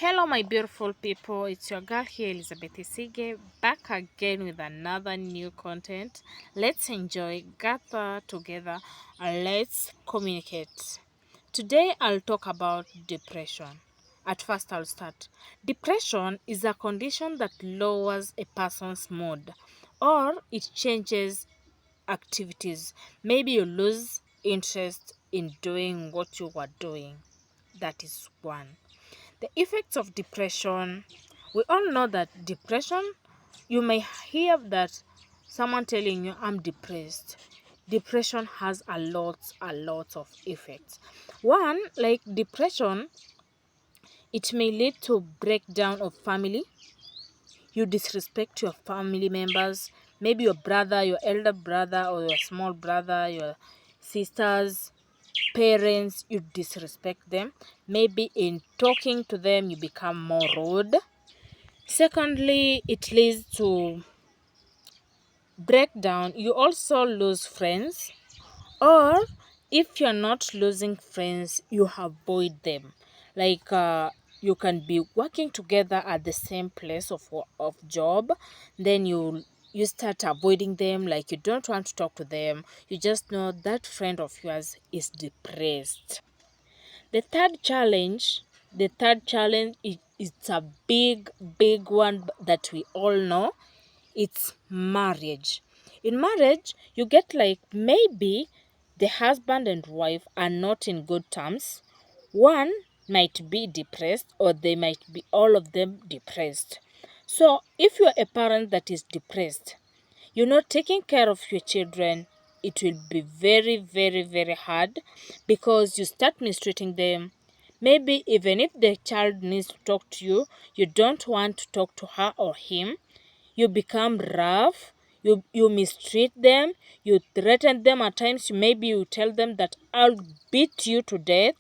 Hello, my beautiful people. It's your girl here, Elizabeth Isige, back again with another new content. Let's enjoy, gather together, and let's communicate. Today, I'll talk about depression. At first, I'll start. Depression is a condition that lowers a person's mood or it changes activities. Maybe you lose interest in doing what you were doing. That is one. The effects of depression. We all know that depression, you may hear that someone telling you, I'm depressed. Depression has a lot of effects. One, like depression, it may lead to breakdown of family. You disrespect your family members, maybe your brother, your elder brother, or your small brother, your sisters, parents, you disrespect them. Maybe in talking to them, you become more rude. Secondly, it leads to breakdown. You also lose friends, or if you're not losing friends, you avoid them. Like you can be working together at the same place of job, then you start avoiding them, like you don't want to talk to them. You just know that friend of yours is depressed. The third challenge is it's a big one that we all know. It's marriage. In marriage, you get like maybe the husband and wife are not in good terms. One might be depressed, or they might be all of them depressed. So, if you're a parent that is depressed, you're not taking care of your children, it will be very hard because you start mistreating them. Maybe even if the child needs to talk to you, you don't want to talk to her or him. You become rough, you mistreat them, you threaten them at times. Maybe you tell them that I'll beat you to death.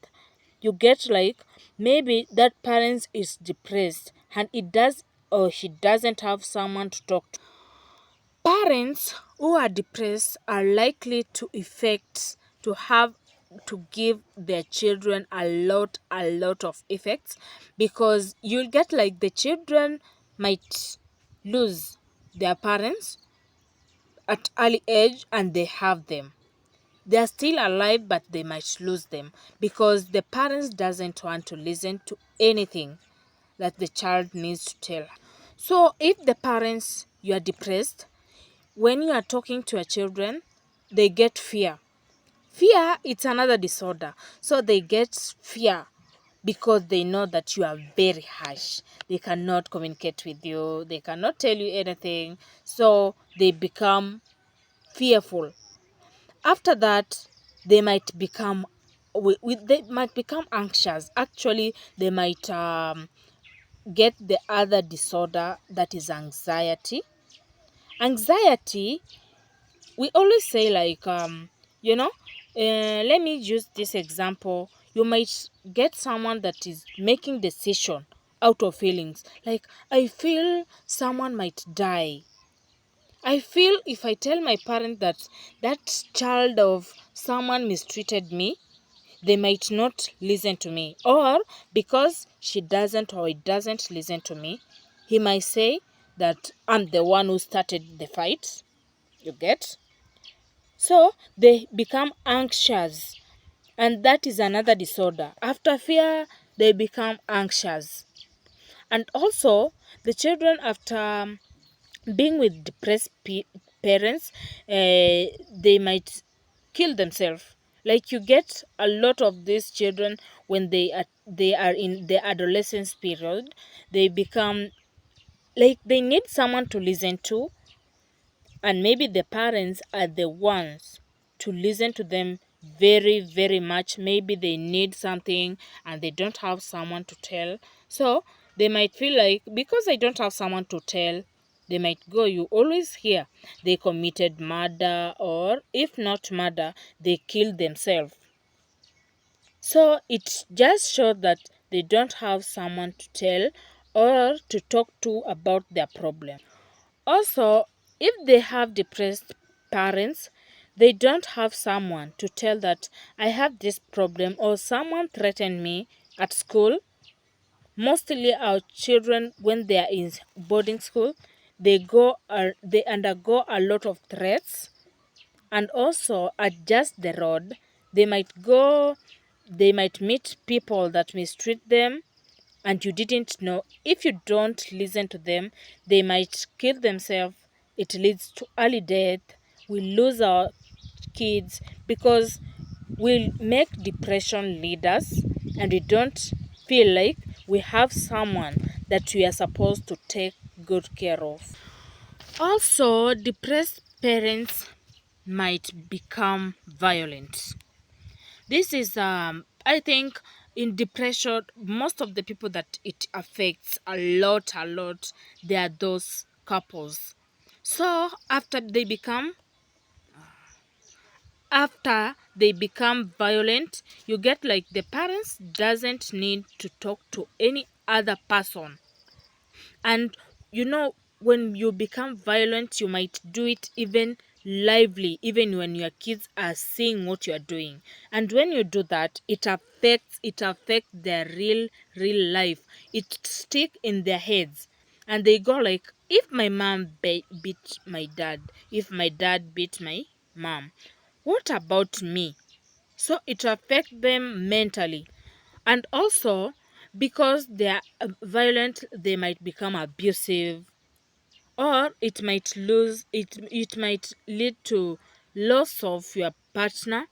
You get like maybe that parent is depressed and it does or he doesn't have someone to talk to. Parents who are depressed are likely to give their children a lot of effects, because you'll get like the children might lose their parents at early age and they have them. They are still alive, but they might lose them because the parents doesn't want to listen to anything that the child needs to tell. So if the parents, you are depressed, when you are talking to your children, they get fear. Fear, it's another disorder. So they get fear because they know that you are very harsh. They cannot communicate with you, they cannot tell you anything. So they become fearful. After that, they might become they might become anxious. Actually, they might get the other disorder, that is anxiety. Anxiety, we always say like let me use this example. You might get someone that is making decision out of feelings, like I feel someone might die. I feel if I tell my parent that that child of someone mistreated me, they might not listen to me, or because she doesn't or he doesn't listen to me, he might say that I'm the one who started the fight. You get? So they become anxious, and that is another disorder. After fear, they become anxious. And also, the children, after being with depressed parents, they might kill themselves. Like you get a lot of these children when they are in the adolescence period, they become like they need someone to listen to, and maybe the parents are the ones to listen to them very much. Maybe they need something and they don't have someone to tell, so they might feel like because they don't have someone to tell, they might go, you always hear they committed murder, or if not murder, they killed themselves. So it just shows that they don't have someone to tell or to talk to about their problem. Also, if they have depressed parents, they don't have someone to tell that I have this problem, or someone threatened me at school. Mostly our children, when they are in boarding school, they undergo a lot of threats, and also at just the road they might meet people that mistreat them, and you didn't know. If you don't listen to them, they might kill themselves. It leads to early death. We lose our kids because we make depression lead us, and we don't feel like we have someone that we are supposed to take good care of. Also, depressed parents might become violent. This is, I think, in depression, most of the people that it affects a lot, they are those couples. So after they become violent, you get like the parents doesn't need to talk to any other person. And when you become violent, you might do it even lively, even when your kids are seeing what you are doing. And when you do that, it affects their real life. It stick in their heads, and they go like, if my mom beat my dad, if my dad beat my mom, what about me? So it affects them mentally. And also, because they are violent, they might become abusive, or it might lead to loss of your partner,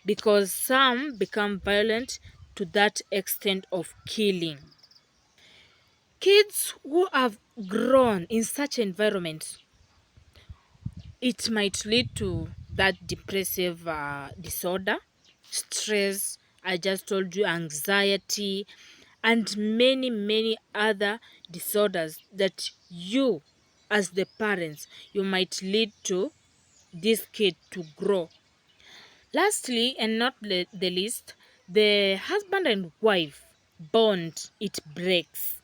because some become violent to that extent of killing. Kids who have grown in such environments, it might lead to that depressive disorder, stress, I just told you, anxiety, and many other disorders that you, as the parents, you might lead to this kid to grow. Lastly, and not the least, the husband and wife bond, it breaks,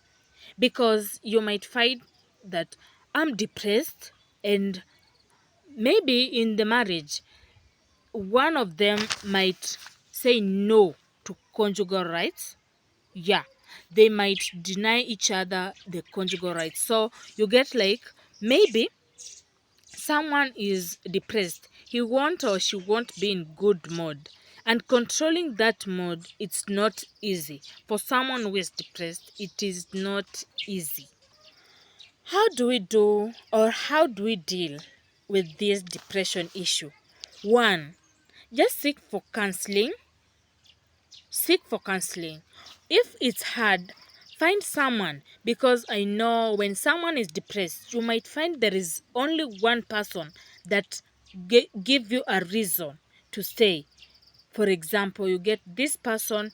because you might find that I'm depressed, and maybe in the marriage one of them might say no to conjugal rights. Yeah, they might deny each other the conjugal rights. So you get like, maybe someone is depressed, he won't or she won't be in good mood, and controlling that mood, it's not easy. For someone who is depressed, it is not easy. How do we deal with this depression issue? One, just seek for counseling. If it's hard, find someone, because I know when someone is depressed, you might find there is only one person that give you a reason to stay. For example, you get this person,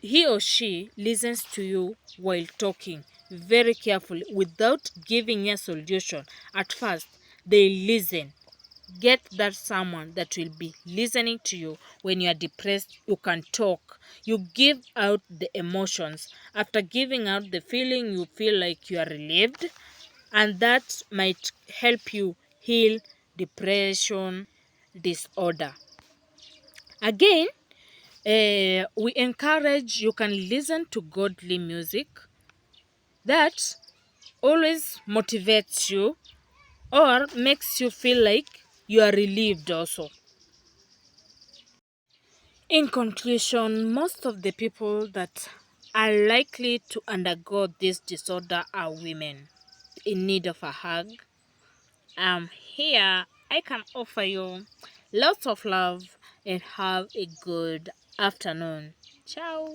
he or she listens to you while talking very carefully without giving you a solution. At first, they listen. Get that someone that will be listening to you. When you are depressed, you can talk, you give out the emotions. After giving out the feeling, you feel like you are relieved, and that might help you heal depression disorder. Again, we encourage, you can listen to godly music that always motivates you or makes you feel like you are relieved also. In conclusion, most of the people that are likely to undergo this disorder are women in need of a hug. I'm here. I can offer you lots of love, and have a good afternoon. Ciao.